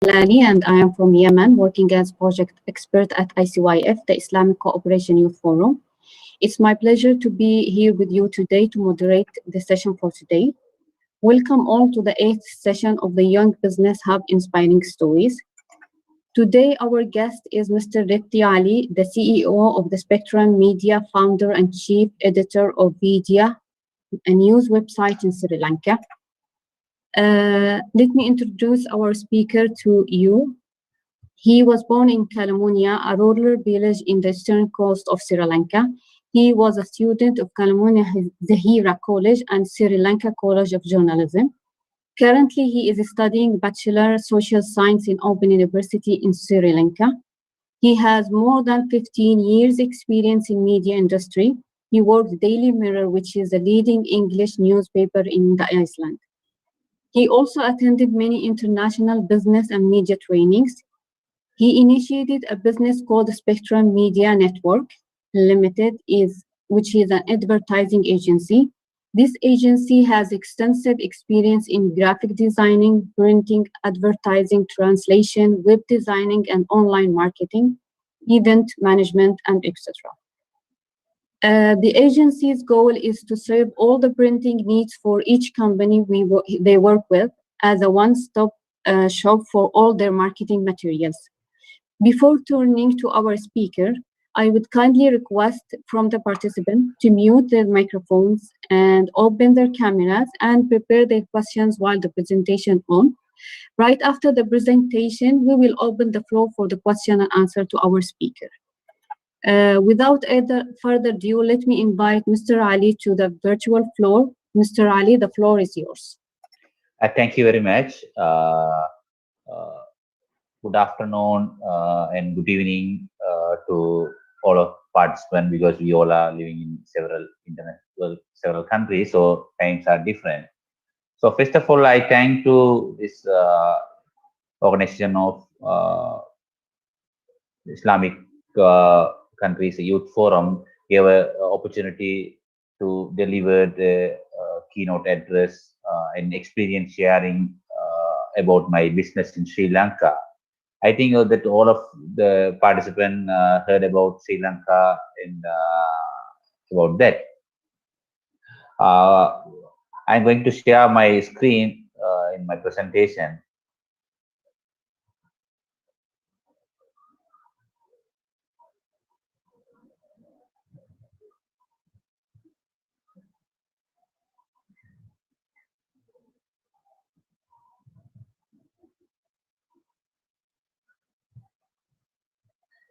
Lani, and I am from Yemen, working as project expert at ICYF, the Islamic Cooperation Youth Forum. It's my pleasure to be here with you today to moderate the session for today. Welcome all to the 8th session of the Young Business Hub Inspiring Stories. Today, our guest is Mr. Rifthi Ali, the CEO of the Spectrum Media, founder and chief editor of Vidya, a news website in Sri Lanka. Let me introduce our speaker to you. He was born in Kalamunia, a rural village in the eastern coast of Sri Lanka. He was a student of Kalamunia Zahira College and Sri Lanka College of Journalism. Currently, he is studying Bachelor Social Science in Open University in Sri Lanka. He has more than 15 years experience in media industry. He worked Daily Mirror, which is a leading English newspaper in the Iceland. He also attended many international business and media trainings. He initiated a business called Spectrum Media Network Limited, which is an advertising agency. This agency has extensive experience in graphic designing, printing, advertising, translation, web designing, and online marketing, event management, and etc. The agency's goal is to serve all the printing needs for each company they work with as a one-stop shop for all their marketing materials. Before turning to our speaker, I would kindly request from the participants to mute their microphones and open their cameras and prepare their questions while the presentation on. Right after the presentation, we will open the floor for the question and answer to our speaker. Without further ado, let me invite Mr. Ali to the virtual floor. Mr. Ali, the floor is yours. Thank you very much. Good afternoon and good evening to all of participants, because we all are living in several countries, so times are different. So first of all, I thank to this organization of Islamic countries youth forum gave an opportunity to deliver the keynote address and experience sharing about my business in Sri Lanka. I think that all of the participants heard about Sri Lanka and about that. I'm going to share my screen in my presentation.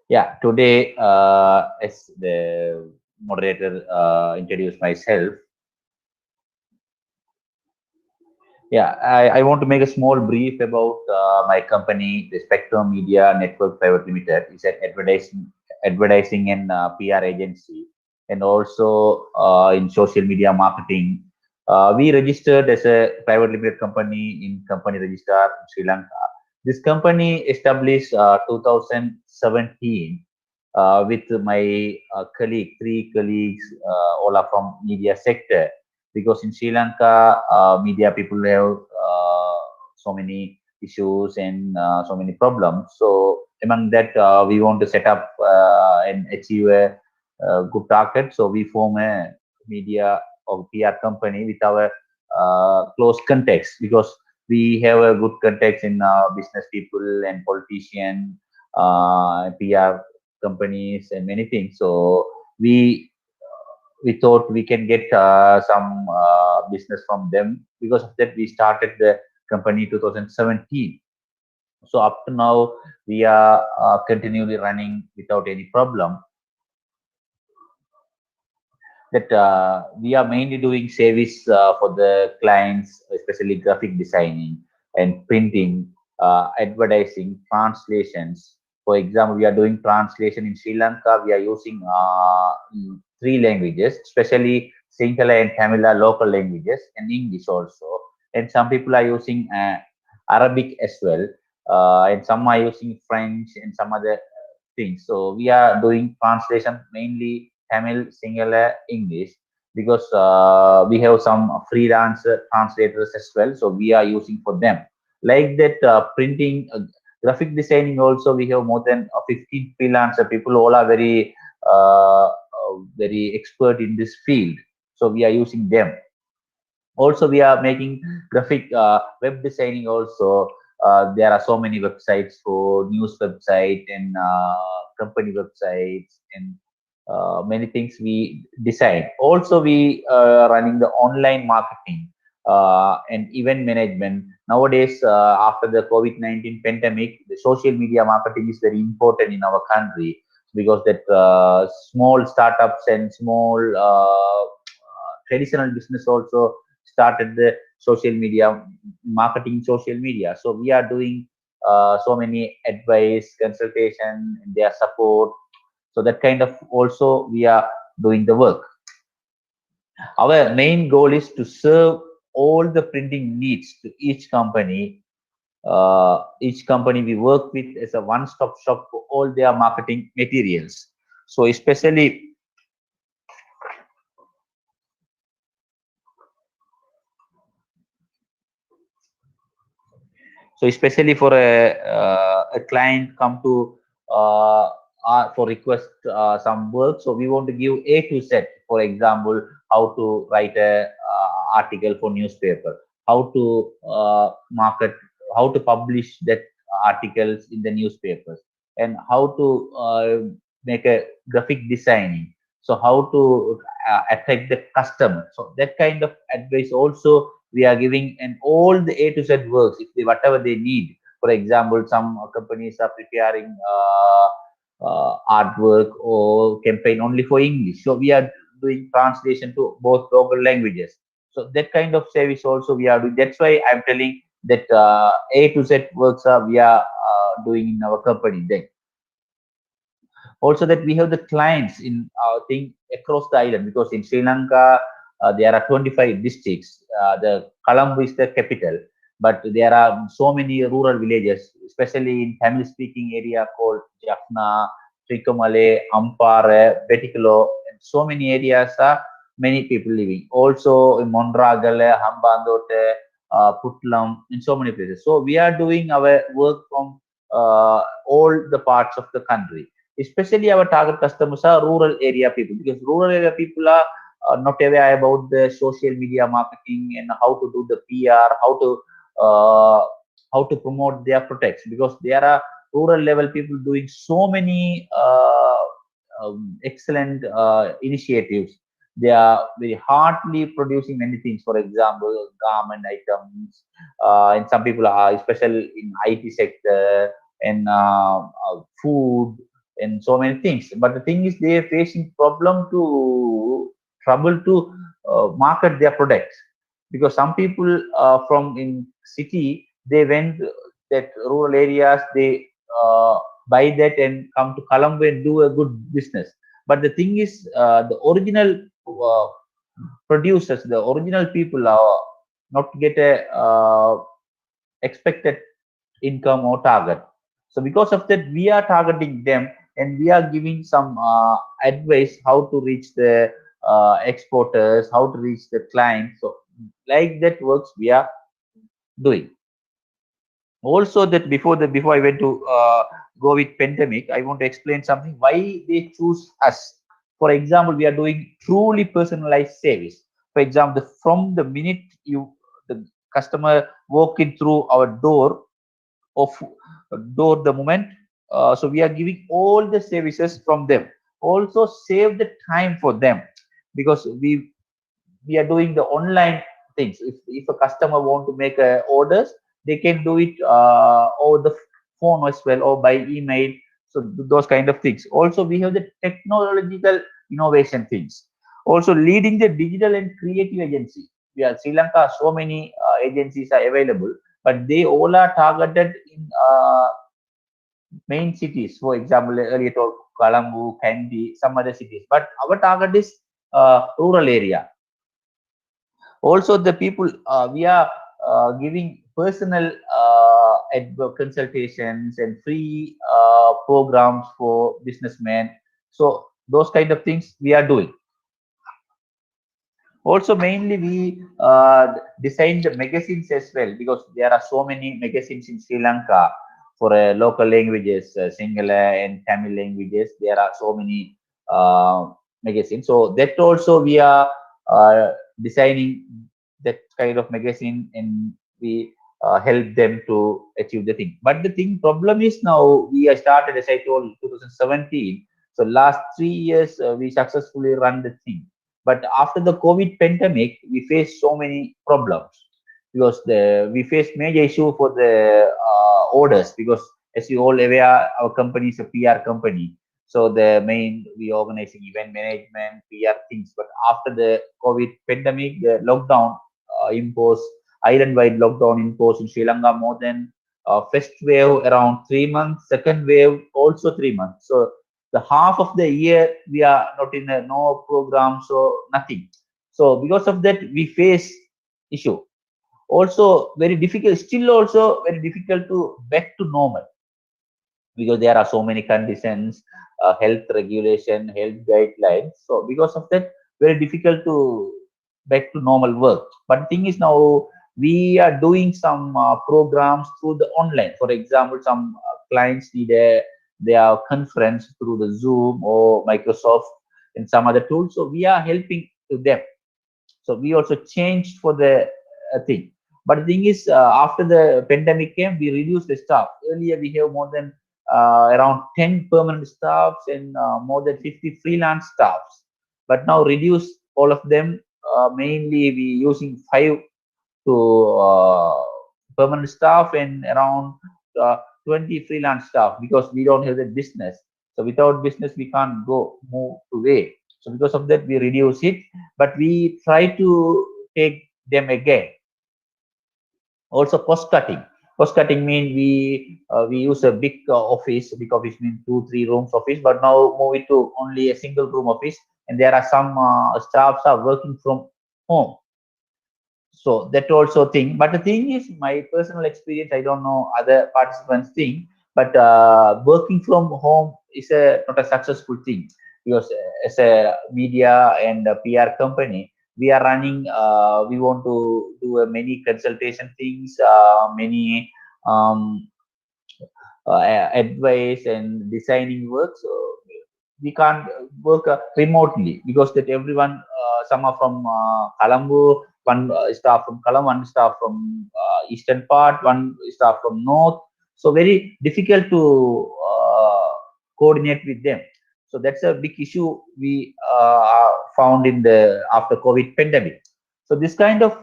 Yeah, today, as the moderator introduced myself, yeah, I want to make a small brief about my company, the Spectrum Media Network Private Limited. It's an advertising and PR agency, and also in social media marketing. We registered as a private limited company in Company Register in Sri Lanka. This company established 2017 with my three colleagues, all are from media sector, because in Sri Lanka, media people have so many issues and so many problems. So among that, we want to set up and achieve a good target. So we form a media or PR company with our close context, because we have a good context in business people and politicians, PR companies, and many things. So we thought we can get some business from them. Because of that, we started the company 2017. So up to now, we are continually running without any problem. That we are mainly doing service for the clients, especially graphic designing and printing, advertising, translations. For example, we are doing translation in Sri Lanka. We are using 3 languages, especially Sinhala and Tamil are local languages, and English also. And some people are using Arabic as well, and some are using French and some other things. So we are doing translation mainly Tamil, Sinhala, English, because we have some freelance translators as well. So we are using for them. Like that, printing, graphic designing also, we have more than 15 freelancer people. All are very expert in this field. So we are using them. Also, we are making graphic web designing also. There are so many websites for news website and company websites and many things we design. Also, we running the online marketing and event management. Nowadays, after the COVID-19 pandemic, the social media marketing is very important in our country, because that small startups and small traditional business also started the social media marketing, social media. So we are doing so many advice, consultation, and their support. So that kind of also we are doing the work. Our main goal is to serve all the printing needs to each company. Each company we work with is a one-stop shop for all their marketing materials. So especially for a client come to for request some work, so we want to give A to Z. For example, how to write a article for newspaper, how to market, how to publish that articles in the newspapers, and how to make a graphic designing, so how to attract the customer. So that kind of advice also we are giving, and all the A to Z works, if they, whatever they need. For example, some companies are preparing artwork or campaign only for English, so we are doing translation to both local languages. So that kind of service also we are doing. That's why I'm telling that A to Z works are we are doing in our company. Then also that we have the clients in our thing across the island, because in Sri Lanka there are 25 districts. The Colombo is the capital, but there are so many rural villages, especially in Tamil speaking area called Jaffna, Trikomale, Ampara, Betikalo, and so many areas are many people living. Also in Mondragale, Hambandote, Putlam, in so many places. So we are doing our work from all the parts of the country. Especially our target customers are rural area people, because rural area people are not aware about the social media marketing and how to do the PR, uh, how to promote their products, because there are rural level people doing so many excellent initiatives. They are very hardly producing many things. For example, garment items, and some people are, especially in IT sector and food and so many things. But the thing is, they are facing trouble to market their products, because some people from in city, they went that rural areas, they buy that and come to Colombo and do a good business. But the thing is, the original producers, the original people are not get a expected income or target. So because of that, we are targeting them, and we are giving some advice how to reach the exporters, how to reach the clients. So like that works we are doing. Also that before I went to go with pandemic, I want to explain something why they choose us. For example, we are doing truly personalized service. For example, from the minute the customer walk in through our of door, the moment, so we are giving all the services from them. Also save the time for them, because we are doing the online things. If a customer want to make orders, they can do it over the phone as well, or by email. So those kind of things. Also we have the technological innovation things. Also leading the digital and creative agency. We are Sri Lanka, so many agencies are available, but they all are targeted in main cities. For example, earlier told Colombo, Kandy, some other cities, but our target is rural area. Also the people, we are giving personal consultations and free programs for businessmen. So those kind of things we are doing. Also, mainly we designed the magazines as well, because there are so many magazines in Sri Lanka for local languages, Sinhala and Tamil languages. There are so many magazines. So that also we are uh, designing that kind of magazine, and we help them to achieve the thing. But the thing problem is, now we are started, as I told, 2017. So last 3 years we successfully run the thing. But after the COVID pandemic, we faced so many problems, because we faced major issue for the orders, because as you all aware, our company is a PR company. So the main, we organizing event management, PR things. But after the COVID pandemic, the lockdown imposed, island-wide lockdown imposed in Sri Lanka, more than first wave around 3 months, second wave also 3 months. So the half of the year we are not in a no program, so nothing. So because of that, we face issue. Also very difficult, still also very difficult to back to normal, because there are so many conditions, health regulation, health guidelines. So because of that, very difficult to back to normal work. But the thing is, now we are doing some programs through the online. For example, some clients need their conference through the Zoom or Microsoft and some other tools. So we are helping to them. So we also changed for the thing. But the thing is, after the pandemic came, we reduced the staff. Earlier, we have more than around 10 permanent staffs and more than 50 freelance staffs. But now reduce all of them. Mainly, we using 5 to permanent staff and around 20 freelance staff, because we don't have the business. So without business, we can't go move away. So because of that, we reduce it, but we try to take them again. Also, cost cutting. Cost cutting mean we use a big office mean 2 3 rooms office, but now move it to only a single room office, and there are some staffs are working from home. So that also thing. But the thing is, my personal experience, I don't know other participants think, but working from home is a not a successful thing, because as a media and a PR company, we are running, we want to do many consultation things, many um, advice and designing work. So we can't work remotely, because that everyone, some are from Colombo, one staff from Colombo, one staff from eastern part, one staff from north. So very difficult to coordinate with them. So that's a big issue we found in the after COVID pandemic. So this kind of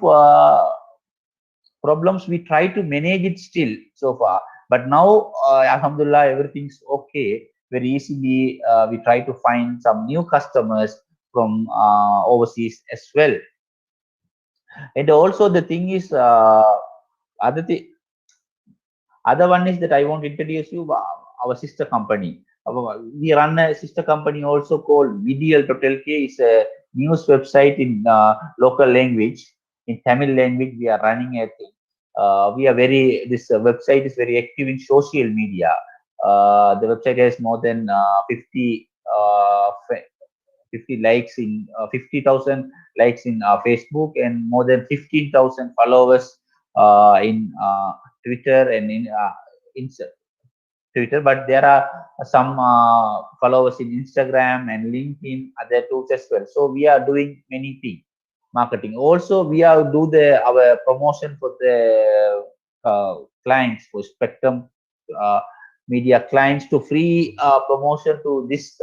problems we try to manage it still so far, but now alhamdulillah, everything's okay. Very easily we try to find some new customers from overseas as well. And also the thing is, other thing other one is that I want to introduce you our sister company. We run a sister company also called VDL.lk. It's a news website in local language, in Tamil language. We are running a thing. We are very, this website is very active in social media. The website has more than 50 likes in 50,000 likes in Facebook, and more than 15,000 followers in Twitter and in Twitter. But there are some followers in Instagram and LinkedIn, other tools as well. So we are doing many things, marketing. Also, we are do our promotion for the clients, for Spectrum media clients, to free promotion to this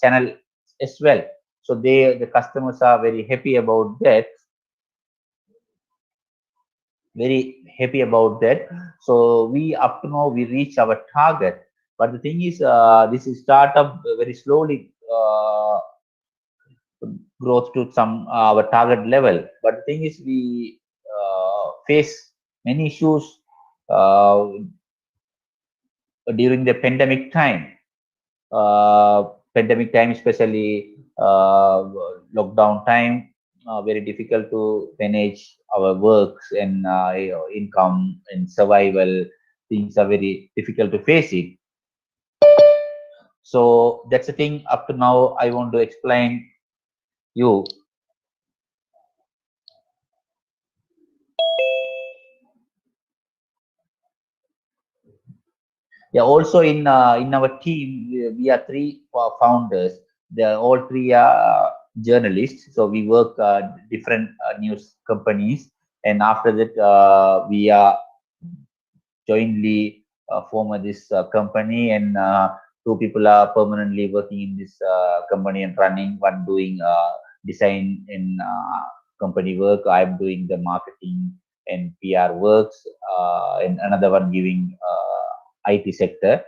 channel as well. So the customers are very happy about that. Very happy about that. So we, up to now, we reach our target. But the thing is, this is startup very slowly growth to some our target level. But the thing is, we face many issues uh, during the pandemic time. Pandemic time, especially lockdown time, very difficult to manage our works and income and survival. Things are very difficult to face it. So that's the thing. Up to now, I want to explain you. Yeah, also in our team, we are three founders. They all three are journalists. So we work different news companies, and after that, we are jointly form this company, and two people are permanently working in this company and running. One doing design and company work. I'm doing the marketing and PR works, and another one giving IT sector.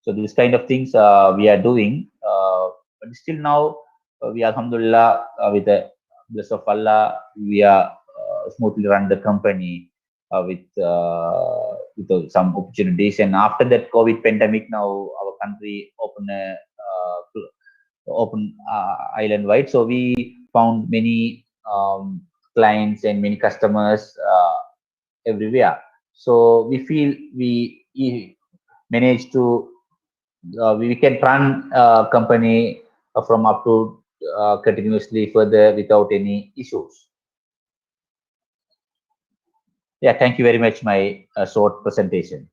So this kind of things we are doing, but still now we Alhamdulillah, with the bless of Allah, we are smoothly run the company with some opportunities. And after that COVID pandemic, now our country open island wide. So we found many clients and many customers everywhere. So we feel we managed to we can run a company from up to continuously further without any issues. Yeah, thank you very much. My short presentation.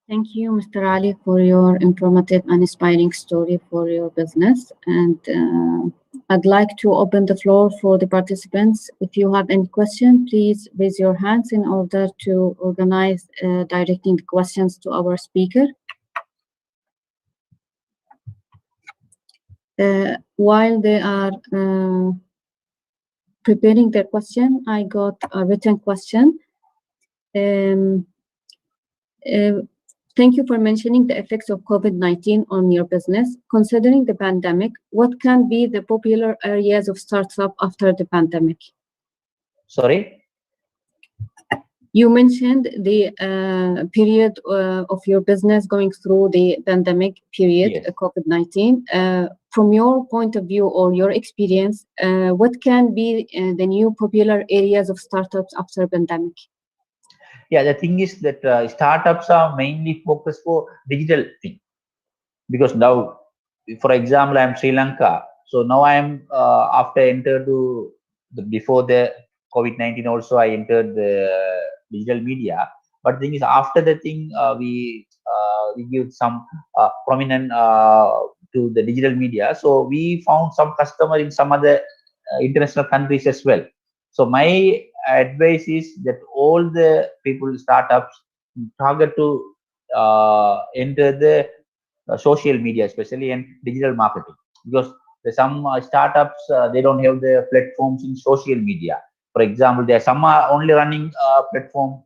Thank you, Mr. Ali, for your informative and inspiring story for your business. And I'd like to open the floor for the participants. If you have any question, please raise your hands in order to organize directing the questions to our speaker. While they are preparing their question, I got a written question. Thank you for mentioning the effects of COVID-19 on your business. Considering the pandemic, what can be the popular areas of startup after the pandemic? Sorry? You mentioned the period of your business going through the pandemic period, Yes. COVID-19. From your point of view or your experience, what can be the new popular areas of startups after pandemic? Yeah, the thing is that startups are mainly focused for digital thing, because now, for example, I'm Sri Lanka. So now I'm after entered to before the COVID-19 also I entered the digital media. But the thing is, after the thing we give some prominent to the digital media. So we found some customer in some other international countries as well. So my advice is that all the people startups target to enter the social media, especially and digital marketing, because some startups they don't have the platforms in social media. For example, there some are only running platform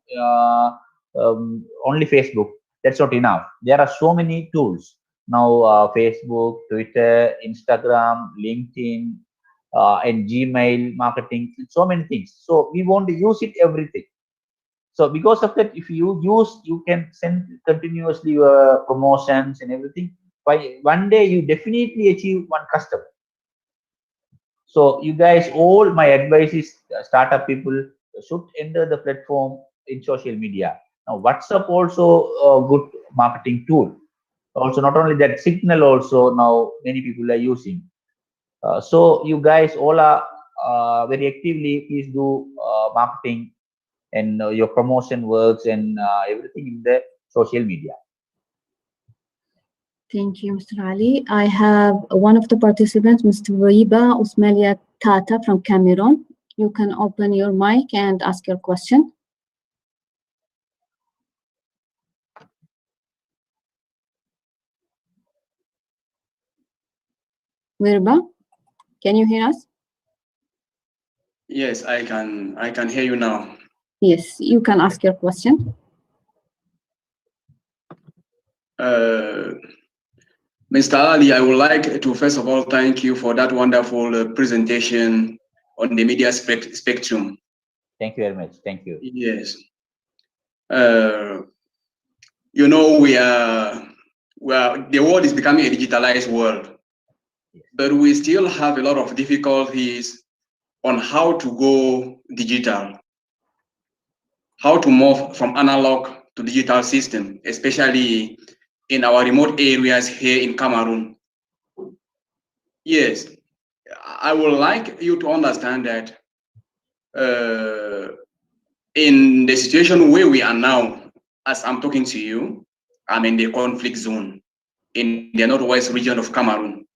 only Facebook. That's not enough. There are so many tools now: Facebook, Twitter, Instagram, LinkedIn, and Gmail marketing. So many things. So we want to use it everything. So because of that, if you use, you can send continuously your promotions and everything. By one day, you definitely achieve one customer. So you guys, all my advice is startup people should enter the platform in social media. Now WhatsApp also a good marketing tool. Also, not only that, Signal also now many people are using. So you guys all are very actively. Please do marketing and your promotion works and everything in the social media. Thank you, Mr. Ali. I have one of the participants, Mr. Riba Usmalia Tata from Cameroon. You can open your mic and ask your question. Riba, can you hear us? Yes, I can hear you now. Yes, you can ask your question. Mr. Ali, I would like to first of all thank you for that wonderful presentation on the media spectrum. Thank you very much. Thank you. Yes. You know, the world is becoming a digitalized world, but we still have a lot of difficulties on how to go digital, how to move from analog to digital system, especially in our remote areas here in Cameroon. Yes, I would like you to understand that in the situation where we are now, as I'm talking to you, I'm in the conflict zone in the northwest region of Cameroon.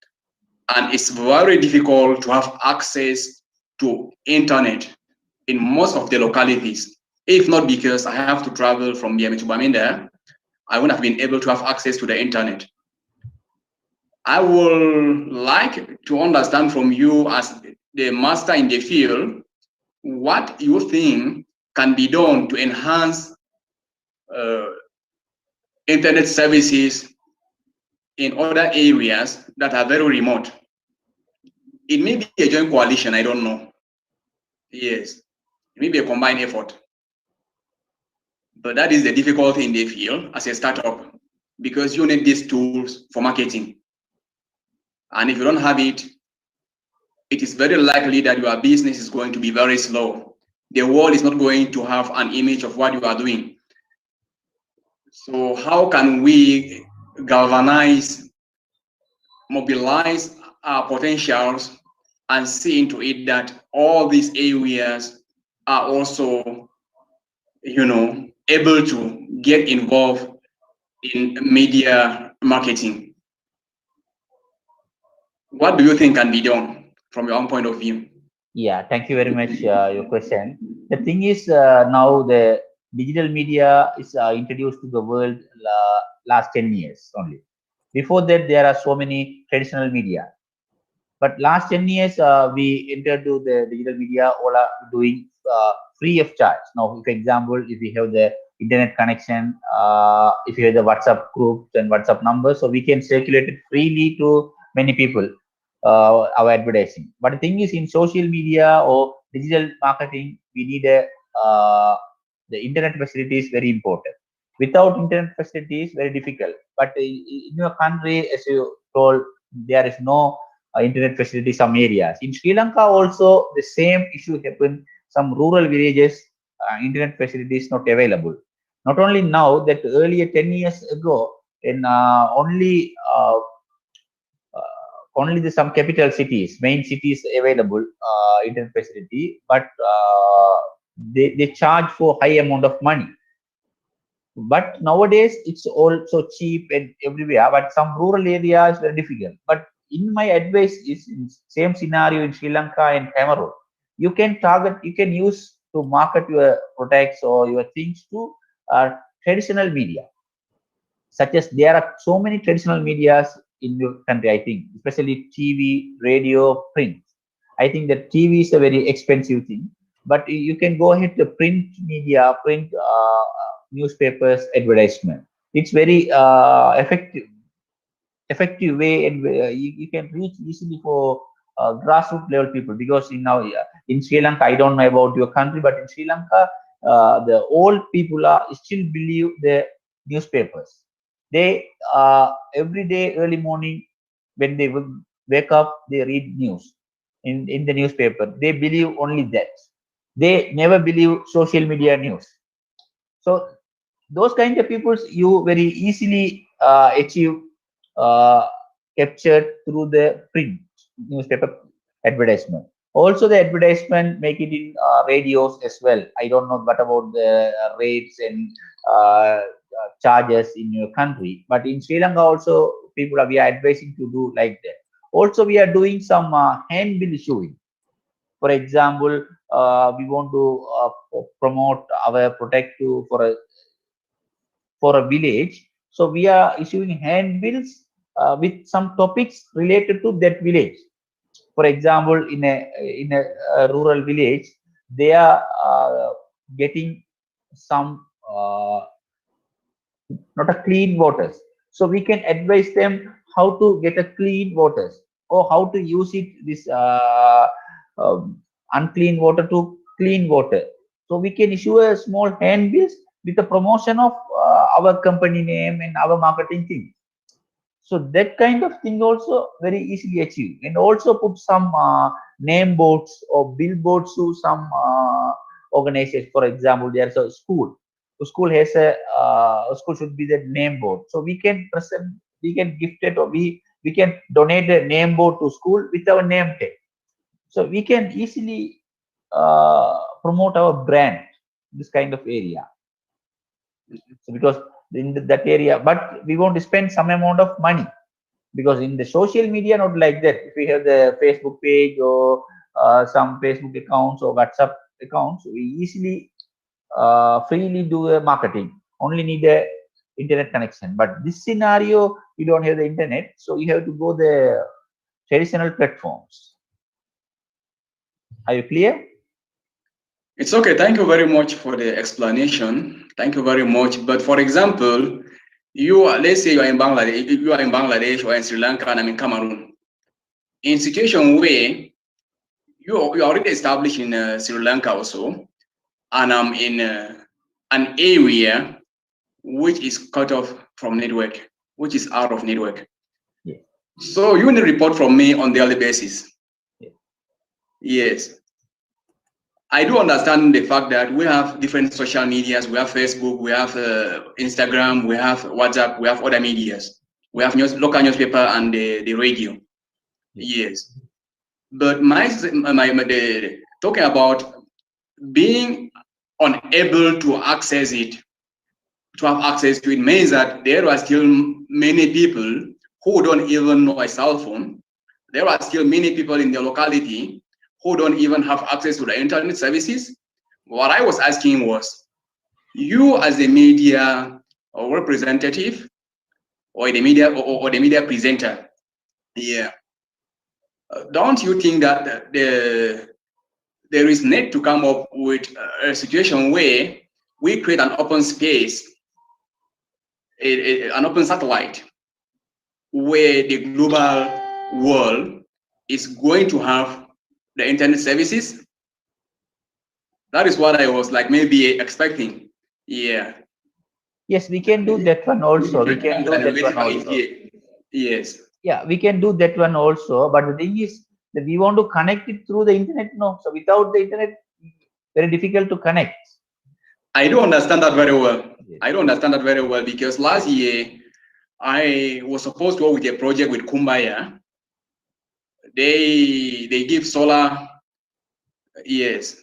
And it's very difficult to have access to internet in most of the localities. If not because I have to travel from Miami to Bamenda, I wouldn't have been able to have access to the internet. I would like to understand from you as the master in the field, what you think can be done to enhance uh, internet services in other areas that are very remote. It may be a joint coalition, I don't know. Yes, it may be a combined effort. But that is the difficulty in the field as a startup, because you need these tools for marketing. And if you don't have it, it is very likely that your business is going to be very slow. The world is not going to have an image of what you are doing. So how can we galvanize, mobilize our potentials and see into it that all these areas are also, able to get involved in media marketing? What do you think can be done from your own point of view? Yeah, thank you very much. Your question. The thing is, now the digital media is introduced to the world last 10 years only. Before that, there are so many traditional media. But last 10 years, we entered to the digital media, all are doing free of charge. Now, for example, if we have the internet connection, if you have the WhatsApp groups and WhatsApp numbers, so we can circulate it freely to many people, our advertising. But the thing is, in social media or digital marketing, we need the internet facility is very important. Without internet facilities, very difficult. But in your country, as you told, there is no internet facility some areas. In Sri Lanka also the same issue happened. Some rural villages, internet facilities not available. Not only now, that earlier 10 years ago, in only the some capital cities, main cities available internet facility, but they charge for high amount of money. But nowadays it's also cheap and everywhere, but some rural areas are difficult. But in my advice is in same scenario in Sri Lanka and Cameroon, you can target, you can use to market your products or your things to traditional media, such as there are so many traditional medias in your country. I think especially TV, radio, print. I think that TV is a very expensive thing, but you can go ahead to print media, print newspapers, advertisement. It's very effective way, and you can reach easily for grassroots level people. Because in now in Sri Lanka, I don't know about your country, but in Sri Lanka, the old people are still believe the newspapers. They every day early morning when they wake up, they read news in the newspaper. They believe only that. They never believe social media news. So those kind of peoples you very easily achieve uh, captured through the print newspaper advertisement. Also the advertisement make it in radios as well. I don't know what about the rates and charges in your country, but in Sri Lanka also people are, we are advising to do like that. Also we are doing some handbill issuing. For example, we want to promote our product to for a village. So we are issuing handbills with some topics related to that village. For example, in a rural village, they are getting some not a clean waters. So we can advise them how to get a clean waters, or how to use it this unclean water to clean water. So we can issue a small handbills with the promotion of our company name and our marketing thing. So that kind of thing also very easily achieved. And also put some name boards or billboards to some organizations. For example, there's a school. The school has a school should be the name board. So we can present, we can gift it, or we can donate a name board to school with our name tag. So we can easily promote our brand. this kind of area. So because in that area, but we want to spend some amount of money, because in the social media, not like that. If we have the Facebook page or some Facebook accounts or WhatsApp accounts, we easily freely do a marketing. Only need a internet connection. But this scenario, you don't have the internet, so you have to go the traditional platforms. Are you clear? It's okay. Thank you very much for the explanation. Thank you very much. But for example, let's say you are in Bangladesh or in Sri Lanka, and I'm in Cameroon. In situation where you are already established in Sri Lanka also, and I'm in an area which is cut off from network, which is out of network. Yeah. So you need a report from me on daily basis. Yeah. Yes. I do understand the fact that we have different social medias. We have Facebook, we have Instagram, we have WhatsApp, we have other medias. We have local newspaper and the radio. Yes. But talking about being unable to access it, to have access to it, means that there are still many people who don't even know a cell phone. There are still many people in the locality who don't even have access to the internet services. What I was asking was, you as a media or representative or the media or the media presenter, yeah, don't you think that there is need to come up with a situation where we create an open space, an open satellite, where the global world is going to have the internet services? That is what I was like maybe expecting. Yeah. Yes, we can do that one also. We can do that one also. Yes. Yeah, we can do that one also. But the thing is that we want to connect it through the internet. No, so without the internet, very difficult to connect. I do understand that very well. Yes. I do understand that very well, because last year I was supposed to work with a project with Kumbaya. They give solar, yes,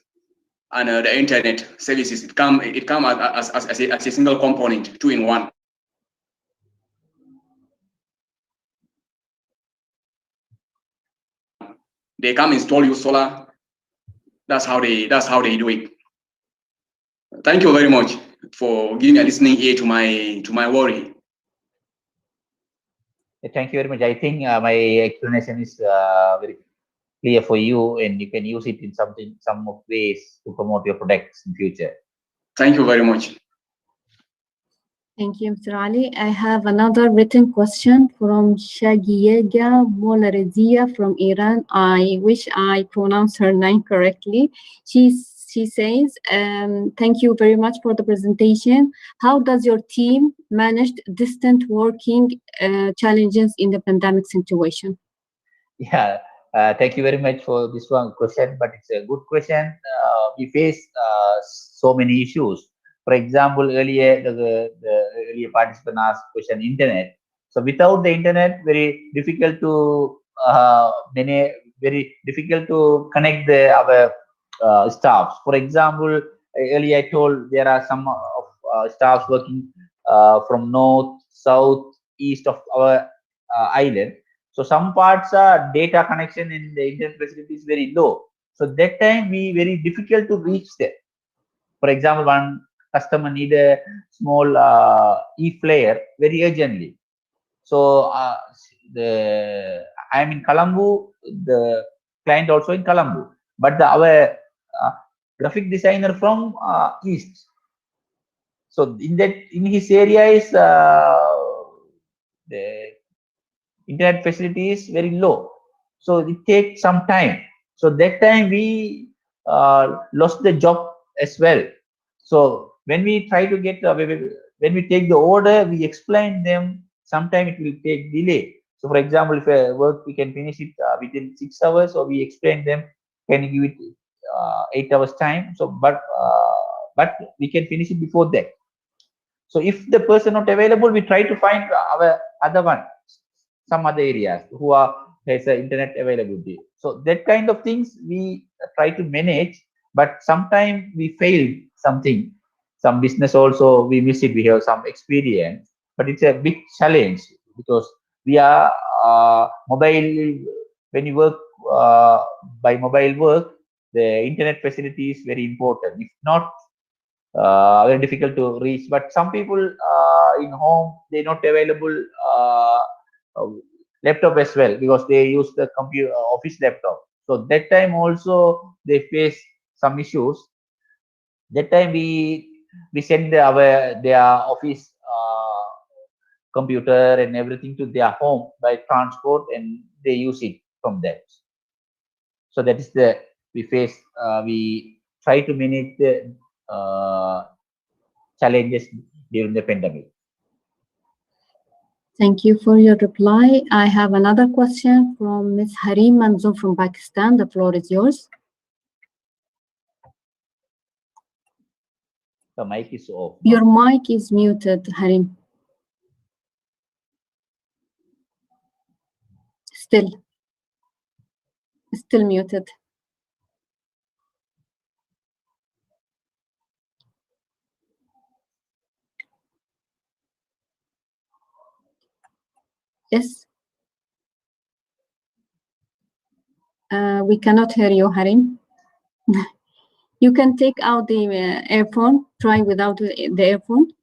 and the internet services. It come as a single component, 2-in-1. They come install you solar. That's how they do it. Thank you very much for giving a listening ear to my worry. Thank you very much. I think my explanation is very clear for you, and you can use it in some of ways to promote your products in future. Thank you very much. Thank you, Mr. Ali. I have another written question from Shagiega Molarizia from Iran. I wish I pronounced her name correctly. She says, thank you very much for the presentation. How does your team manage distant working challenges in the pandemic situation? Yeah, thank you very much for this one question, but it's a good question. We face so many issues. For example, earlier the earlier participant asked question internet. So without the internet, very difficult to very difficult to connect our staffs. For example, earlier I told there are some of staffs working from north, south, east of our island. So some parts are data connection in the internet facility is very low. So that time we very difficult to reach there. For example, one customer need a small e-flyer very urgently. So I'm in Colombo, the client also in Colombo, but our graphic designer from east. So in his area is the internet facility is very low, so it takes some time. So that time we lost the job as well. So when we try to get when we take the order, we explain them. Sometimes it will take delay. So for example, if a work we can finish it within 6 hours, or we explain them, can you give it 8 hours time? So but we can finish it before that. So if the person not available, we try to find our other one, some other areas who has internet availability. So that kind of things we try to manage, but sometimes we failed something. Some business also we miss it. We have some experience, but it's a big challenge because we are mobile. When you work by mobile work, the internet facility is very important. If not, very difficult to reach. But some people in home they're not available uh, laptop as well because they use the computer office laptop. So that time also they face some issues. That time we send their office computer and everything to their home by transport, and they use it from that. So that is the we face. We try to manage the challenges during the pandemic. Thank you for your reply. I have another question from Ms. Harim Manzoor from Pakistan. The floor is yours. The mic is off. Your mic is muted, Harim. Still muted. Yes. We cannot hear you, Harim. You can take out the earphone. Try without the earphone.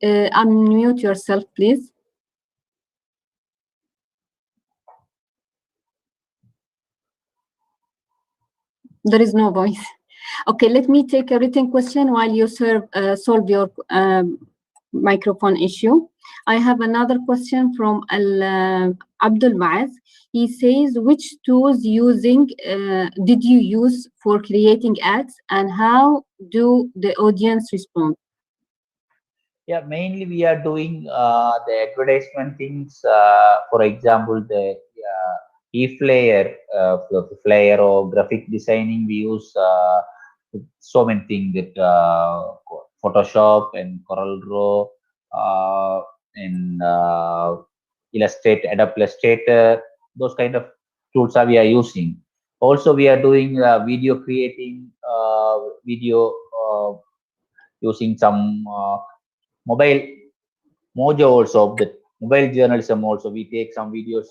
Unmute yourself, please. There is no voice. Okay, let me take a written question while you solve your microphone issue. I have another question from Abdul Maaz. He says, which tools did you use for creating ads, and how do the audience respond? Yeah, mainly we are doing the advertisement things. For example, the e-flyer, flyer or graphic designing. We use so many things that Photoshop and CorelDRAW and Adobe Illustrator. Those kind of tools we are using. Also, we are doing video creating, video using some mobile mojo also. The mobile journalism also. We take some videos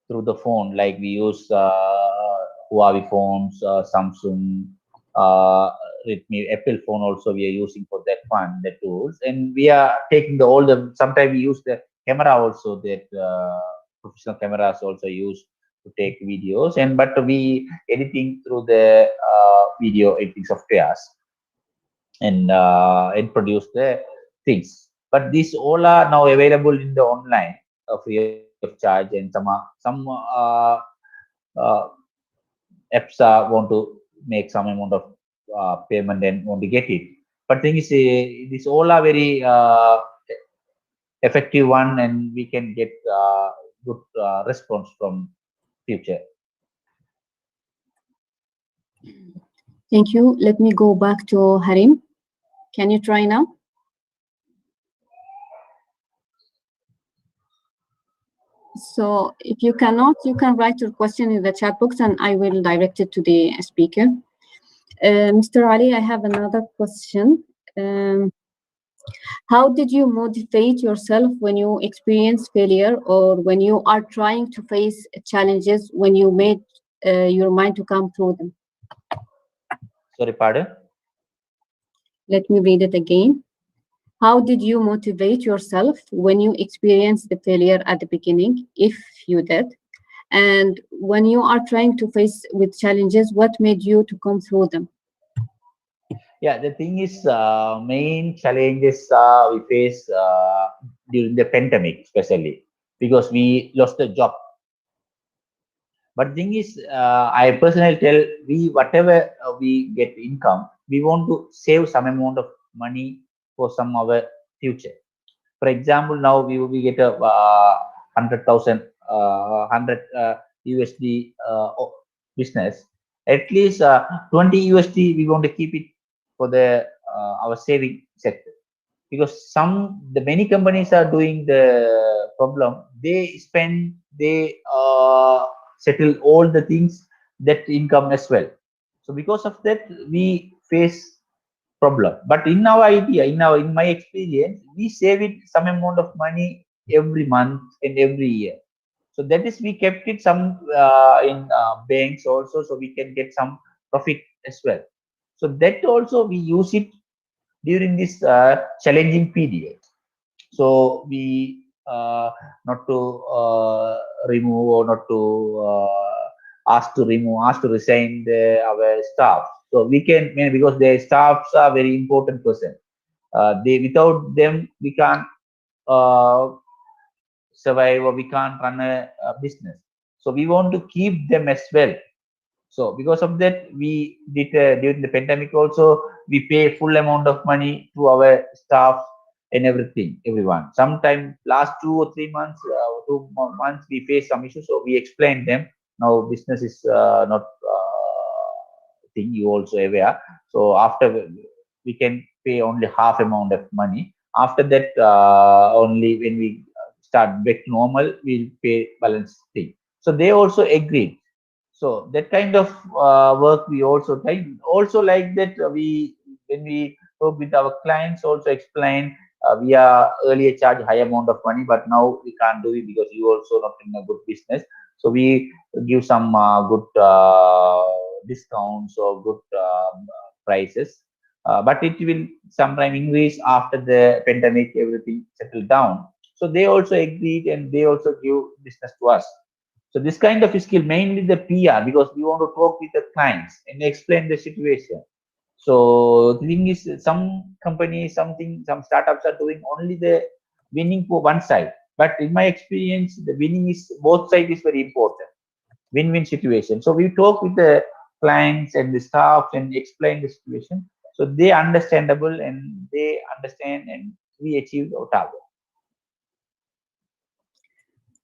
through the phone, like we use Huawei phones, Samsung, Redmi, Apple phone also we are using for that one, the tools. And we are taking sometimes we use the camera also, that professional cameras also use to take videos, but we editing through the video editing softwares and produce the things. But these all are now available in the online free of charge, and some apps want to make some amount of payment and want to get it. But thing is, these all are very effective one, and we can get good response from future. Thank you. Let me go back to Harim. Can you try now? So if you cannot, you can write your question in the chat box and I will direct it to the speaker. Mr. Ali, I have another question. How did you motivate yourself when you experience failure, or when you are trying to face challenges, when you made your mind to come through them? Sorry, pardon? Let me read it again. How did you motivate yourself when you experienced the failure at the beginning, if you did? And when you are trying to face with challenges, what made you to come through them? Yeah, the thing is, main challenges we face during the pandemic, especially because we lost the job. But thing is, I personally tell whatever we get income, we want to save some amount of money for some our future. For example, now we get a 100,000 100 USD business. At least 20 USD we want to keep it for the our saving sector, because the many companies are doing the problem, they settle all the things, that income as well. So because of that, we face problem. But in our idea, in my experience, we save it some amount of money every month and every year. So that is, we kept it some in banks also, so we can get some profit as well. So that also we use it during this challenging period. So we not to remove, or not to ask to resign our staff. So we can, because their staffs are very important person. They, without them we can't uh, survive, or we can't run a business. So we want to keep them as well. So because of that, we did during the pandemic also, we pay full amount of money to our staff and everything, everyone. Sometime last 2 or 3 months, 2 months, we face some issues. So we explained them. Now business is not thing, you also aware. So after, we can pay only half amount of money. After that, only when we start back to normal, we'll pay balance thing. So they also agreed. So that kind of work we also try. Also like that, we, when we talk with our clients, also explain we are earlier charge high amount of money, but now we can't do it because you also not in a good business. So we give some good discounts or good prices. But it will sometime increase after the pandemic, everything settled down. So they also agreed, and they also give business to us. So this kind of skill, mainly the PR, because we want to talk with the clients and explain the situation. So the thing is, some companies, some startups are doing only the winning for one side. But in my experience, the winning is both sides is very important. Win-win situation. So we talk with the clients and the staff and explain the situation. So they understandable, and they understand, and we achieve our target.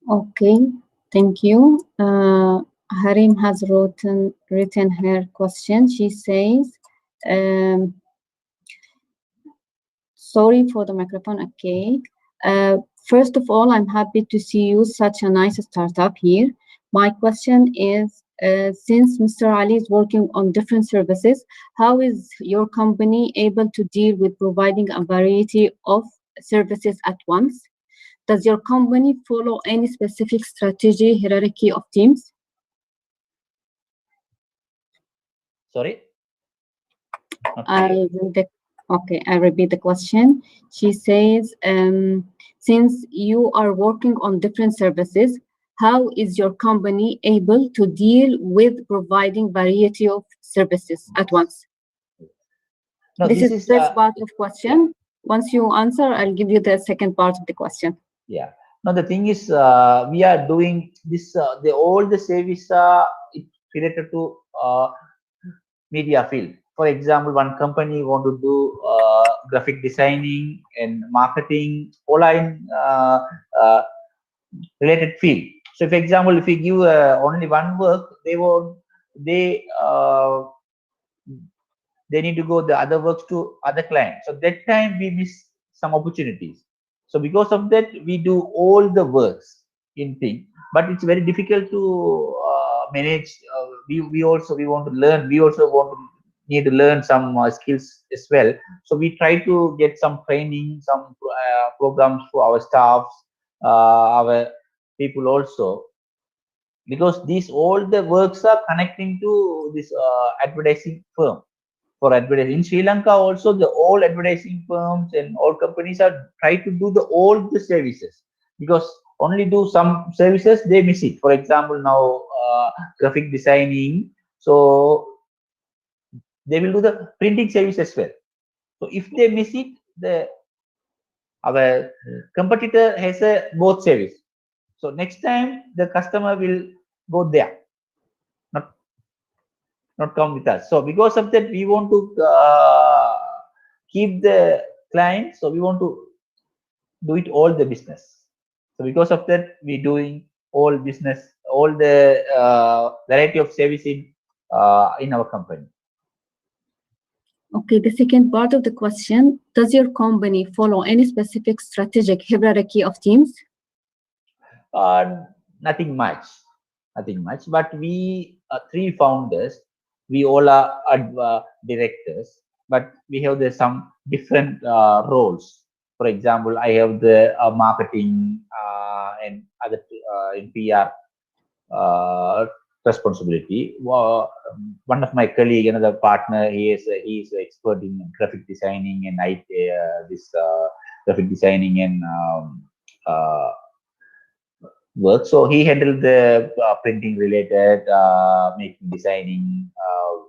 Okay, thank you. Harim has written her question. She says, sorry for the microphone. Okay. First of all, I'm happy to see you, such a nice startup here. My question is, since Mr. Ali is working on different services, how is your company able to deal with providing a variety of services at once? Does your company follow any specific strategy, hierarchy of teams? Sorry? I'll repeat the question. She says, since you are working on different services, how is your company able to deal with providing variety of services at once? No, this is the first part of question. Yeah. Once you answer, I'll give you the second part of the question. Yeah. Now the thing is, we are doing this. All the service related to media field. For example, one company want to do graphic designing and marketing, all are in related field. So, for example, if we give only one work, they need to go the other works to other clients. So that time we miss some opportunities. So because of that, we do all the works in thing, but it's very difficult to manage. We also want to learn. We also need to learn some skills as well. So we try to get some training, some programs for our staffs, our people also, because all the works are connecting to this advertising firm. For advertising in Sri Lanka, also all advertising firms and all companies are try to do all the services, because only do some services they miss it. For example, now graphic designing, so they will do the printing service as well. So if they miss it, our competitor has a both service. So next time the customer will go there, not come with us. So because of that, we want to keep the client. So we want to do it all the business. So because of that, we doing all business, all the variety of servicing in our company. Okay, the second part of the question, does your company follow any specific strategic hierarchy of teams? Uh, nothing much, nothing much. But we three founders, we all are directors, but we have some different roles. For example, I have the marketing and other in PR responsibility. One of my colleague, another partner, he is expert in graphic designing and this graphic designing and uh, work. So he handled the printing related, making, designing,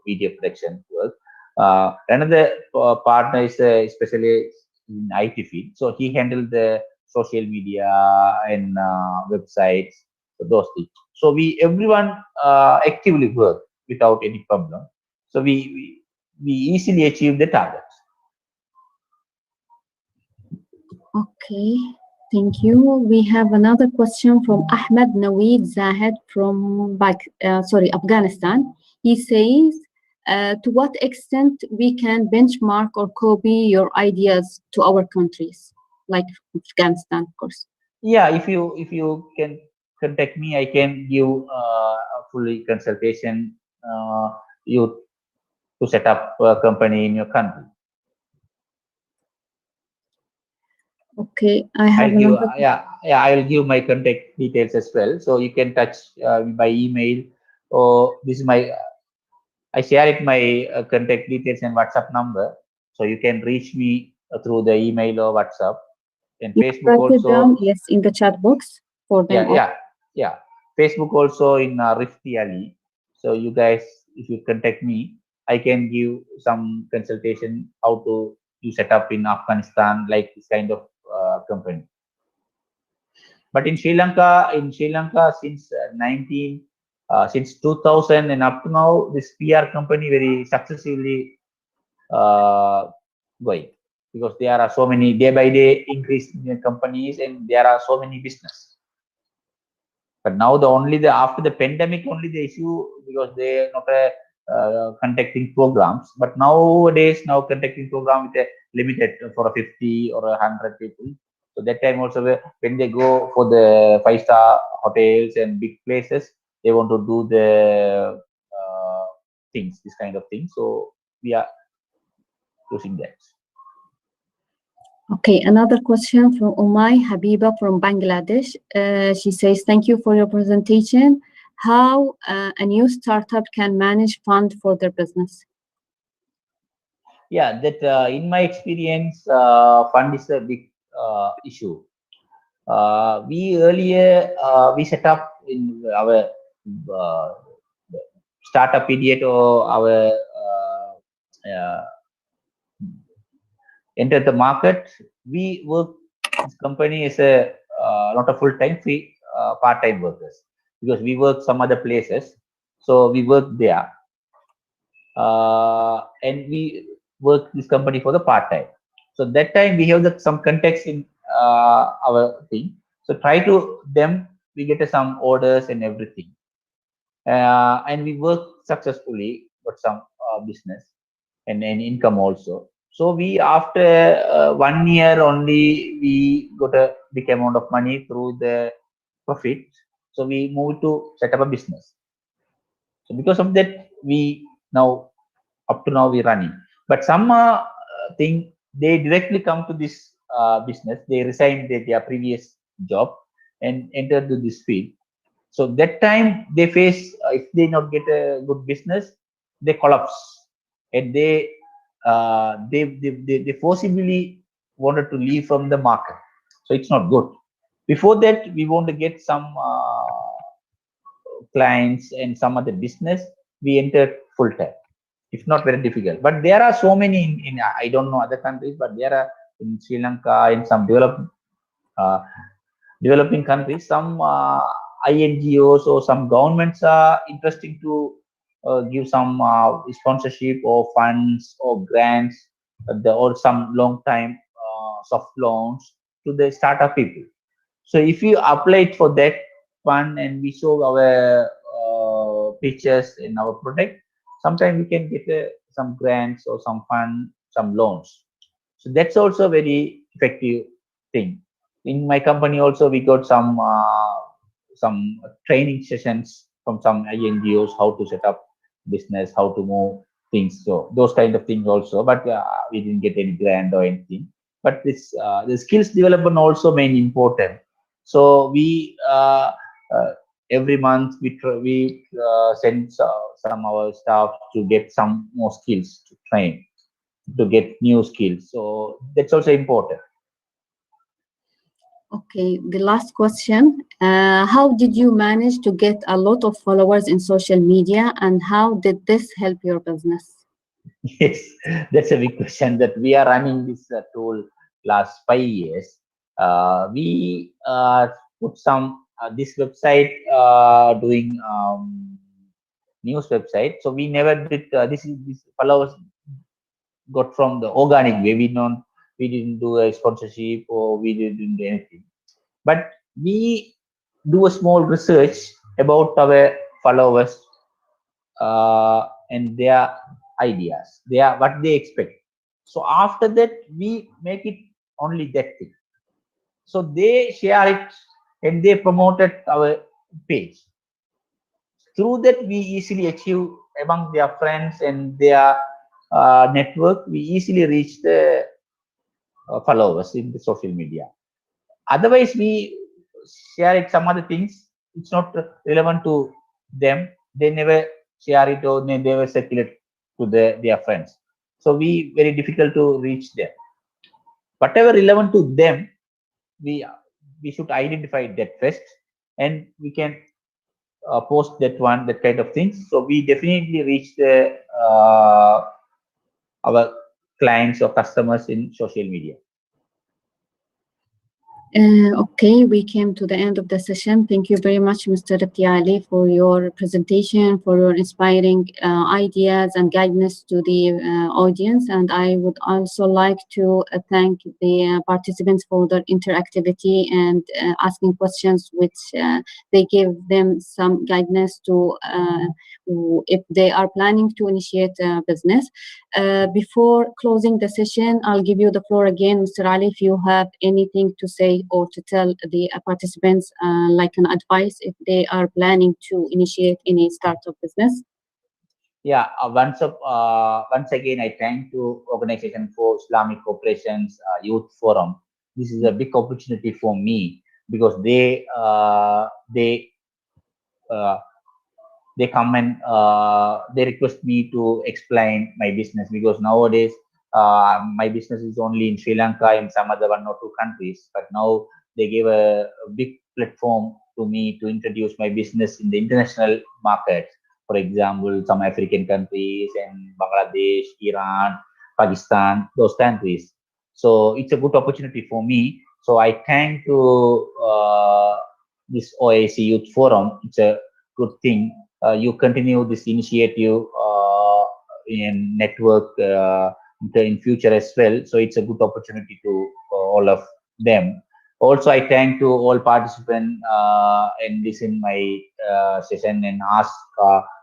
video production work. Another partner is especially in IT field. So he handled the social media and websites, so those things. So we everyone actively work without any problem. So we easily achieve the targets. Okay, thank you. We have another question from Ahmed Naweed Zahid from Afghanistan. He says, to what extent we can benchmark or copy your ideas to our countries, like Afghanistan, of course. Yeah, if you can contact me, I can give a fully consultation you to set up a company in your country. Okay, I have another. I will give my contact details as well, so you can touch by email, or this is my I share it my contact details and WhatsApp number, so you can reach me through the email or WhatsApp. And You Facebook write it also. down, yes, in the chat box for them. Yeah. Facebook also in Rifthi Ali. So you guys, if you contact me, I can give some consultation how to you set up in Afghanistan, like this kind of company. But in Sri Lanka since since 2000 and up to now, this PR company very successfully uh, going, because there are so many day by day increase in companies and there are so many business. But now after the pandemic only the issue, because they not conducting programs. But nowadays conducting program with a limited for a 50 or 100 people. So that time also when they go for the 5-star hotels and big places, they want to do the things, this kind of things. So we are using that. Okay, another question from Umay Habiba from Bangladesh. She says, thank you for your presentation. How a new startup can manage fund for their business? Yeah, that in my experience, fund is a big issue. We earlier we set up in our startup period or our enter the market. We work, this company is a not a full-time, free part-time workers, because we work some other places. So we work there and we work this company for the part-time. So that time we have some context in our thing. So try to them, we get some orders and everything. And we work successfully, got some business and income also. So we after 1 year only we got a big amount of money through the profit. So we moved to set up a business. So because of that, we now up to now we running. But some thing they directly come to this business. They resign their previous job and enter to this field. So that time they face if they not get a good business, they collapse and they forcibly wanted to leave from the market. So it's not good. Before that, we want to get some clients and some other business. We entered full time. It's not very difficult. But there are so many in I don't know other countries, but there are in Sri Lanka, in some developing countries, some INGOs or some governments are interesting to give some sponsorship or funds or grants or some long time soft loans to the startup people. So if you apply for that fund and we show our pictures in our product, sometimes we can get some grants or some fund, some loans. So that's also a very effective thing. In my company also we got some some training sessions from some NGOs, how to set up business, how to move things. So those kind of things also, but we didn't get any grant or anything. But this the skills development also main important. So we every month we send some of our staff to get some more skills to train, to get new skills. So that's also important. Okay, the last question. How did you manage to get a lot of followers in social media, and how did this help your business? Yes, that's a big question. That we are running this tool last 5 years. We put some this website doing news website. So we never did this followers got from the organic way. We didn't do a sponsorship or we didn't do anything. But we do a small research about our followers and their ideas, what they expect. So after that, we make it only that thing. So they share it and they promoted our page. Through that, we easily achieve among their friends and their network. We easily reach the followers in the social media. Otherwise, we share it some other things. It's not relevant to them. They never share it or they never circulate to their friends. So we very difficult to reach them. Whatever relevant to them, we should identify that first, and we can post that kind of things. So we definitely reach the our clients or customers in social media. Okay, we came to the end of the session. Thank you very much, Mr. Rifthi Ali, for your presentation, for your inspiring ideas and guidance to the audience. And I would also like to thank the participants for their interactivity and asking questions, which they give them some guidance to if they are planning to initiate a business. Before closing the session, I'll give you the floor again, Mr. Ali, if you have anything to say or to tell the participants, like an advice if they are planning to initiate any startup business. Yeah, once again, I thank to Organization for Islamic Cooperation's Youth Forum. This is a big opportunity for me because they come and they request me to explain my business, because nowadays my business is only in Sri Lanka and some other 1 or 2 countries. But now they gave a big platform to me to introduce my business in the international market. For example, some African countries and Bangladesh, Iran, Pakistan, those countries. So it's a good opportunity for me. So I thank to this OIC Youth Forum. It's a good thing. You continue this initiative in network in future as well. So it's a good opportunity to all of them. Also, I thank to all participants and listen my session and ask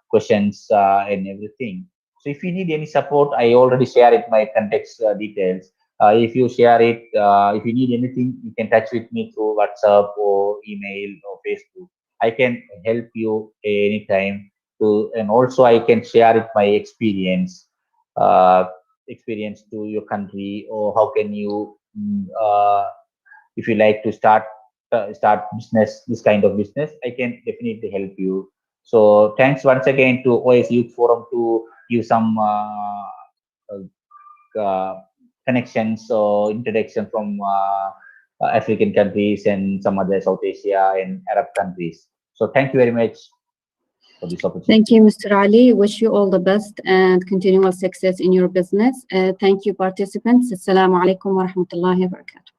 questions and everything. So if you need any support, I already share it my context details. If you share it, if you need anything, you can touch with me through WhatsApp or email or Facebook. I can help you anytime and also I can share it my experience to your country, or how can you if you like to start business, this kind of business, I can definitely help you. So thanks once again to OIC Youth Forum to give some connections or introduction from African countries and some other South Asia and Arab countries. So thank you very much for this opportunity. Thank you, Mr. Ali. Wish you all the best and continual success in your business. Thank you, participants. Assalamu alaikum wa rahmatullahi wa barakatuh.